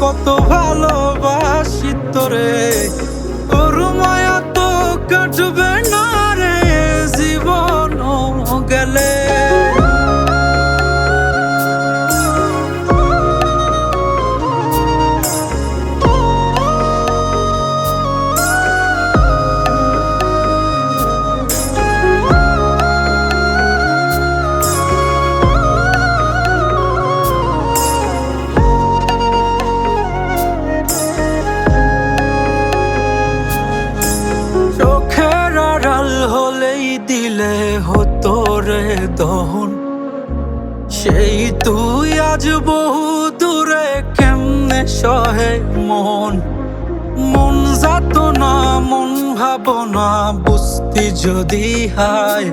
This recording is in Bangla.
কত ভালোবাসি তোরে, তোর মায়া তো কাটবে না রে জীবন গেলে। চোখের আড়াল হলেই দিলে হতো রে দহন, সেই তুই আজ বহু দূরে কেমনে সহে মন। মন যাত না মন ভাবনা বুঝতি যদি হায়,